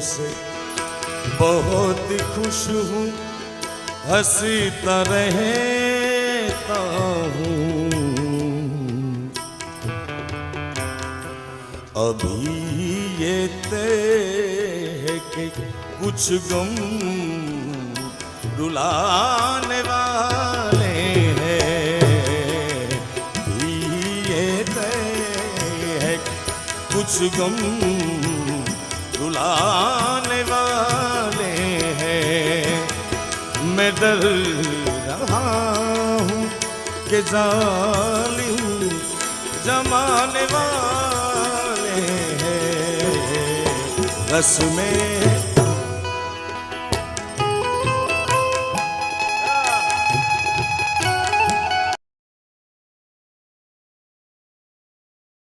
से बहुत खुश हूँ, हंसता रहता हूँ। अभी ये तय है कि कुछ गम रुलाने वाले हैं। अभी ये तय है कुछ गम रुलाने वाले हैं। मैं डर रहा हूँ कि जालिम जमाने वाले हैं। रस्में